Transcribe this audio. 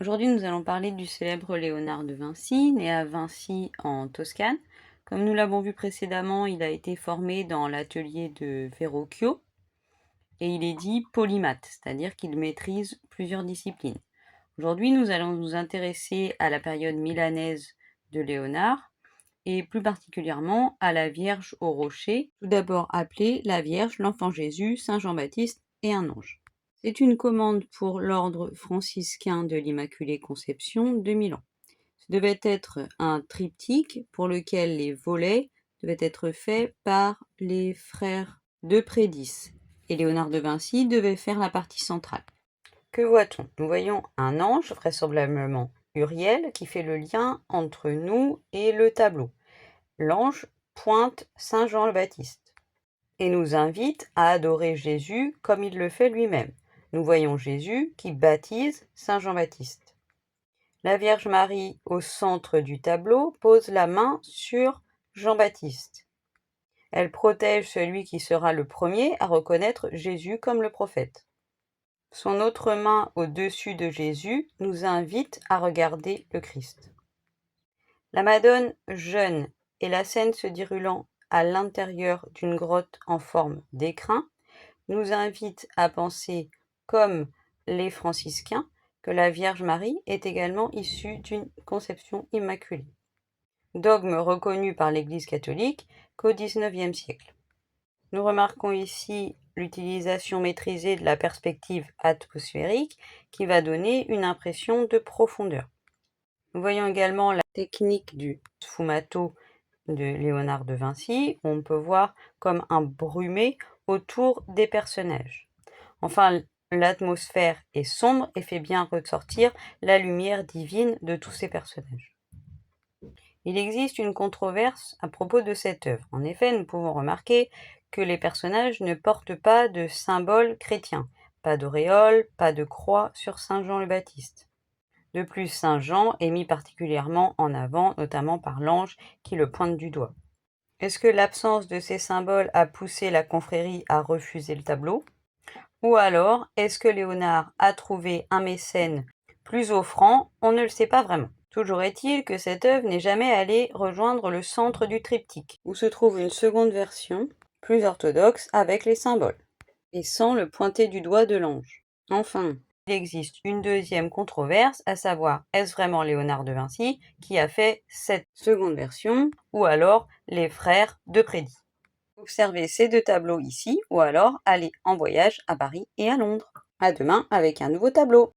Aujourd'hui, nous allons parler du célèbre Léonard de Vinci, né à Vinci en Toscane. Comme nous l'avons vu précédemment, il a été formé dans l'atelier de Verrocchio et il est dit polymathe, c'est-à-dire qu'il maîtrise plusieurs disciplines. Aujourd'hui, nous allons nous intéresser à la période milanaise de Léonard et plus particulièrement à la Vierge au rocher, tout d'abord appelée la Vierge, l'Enfant Jésus, Saint Jean-Baptiste et un ange. C'est une commande pour l'ordre franciscain de l'Immaculée Conception de Milan. Ce devait être un triptyque pour lequel les volets devaient être faits par les frères de Prédis, et Léonard de Vinci devait faire la partie centrale. Que voit-on? Nous voyons un ange, vraisemblablement Uriel, qui fait le lien entre nous et le tableau. L'ange pointe Saint Jean le Baptiste et nous invite à adorer Jésus comme il le fait lui-même. Nous voyons Jésus qui baptise Saint Jean-Baptiste. La Vierge Marie, au centre du tableau, pose la main sur Jean-Baptiste. Elle protège celui qui sera le premier à reconnaître Jésus comme le prophète. Son autre main au-dessus de Jésus nous invite à regarder le Christ. La Madone jeûne et la scène se déroulant à l'intérieur d'une grotte en forme d'écrin nous invite à penser, comme les franciscains, que la Vierge Marie est également issue d'une conception immaculée. Dogme reconnu par l'Église catholique qu'au XIXe siècle. Nous remarquons ici l'utilisation maîtrisée de la perspective atmosphérique qui va donner une impression de profondeur. Nous voyons également la technique du sfumato de Léonard de Vinci, où on peut voir comme un brumé autour des personnages. Enfin, l'atmosphère est sombre et fait bien ressortir la lumière divine de tous ces personnages. Il existe une controverse à propos de cette œuvre. En effet, nous pouvons remarquer que les personnages ne portent pas de symbole chrétien, pas d'auréole, pas de croix sur Saint Jean le Baptiste. De plus, Saint Jean est mis particulièrement en avant, notamment par l'ange qui le pointe du doigt. Est-ce que l'absence de ces symboles a poussé la confrérie à refuser le tableau? Ou alors, est-ce que Léonard a trouvé un mécène plus offrant? On ne le sait pas vraiment. Toujours est-il que cette œuvre n'est jamais allée rejoindre le centre du triptyque, où se trouve une seconde version, plus orthodoxe, avec les symboles, et sans le pointer du doigt de l'ange. Enfin, il existe une deuxième controverse, à savoir, est-ce vraiment Léonard de Vinci qui a fait cette seconde version, ou alors les frères de Prédis? Observez ces deux tableaux ici, ou alors allez en voyage à Paris et à Londres. À demain avec un nouveau tableau.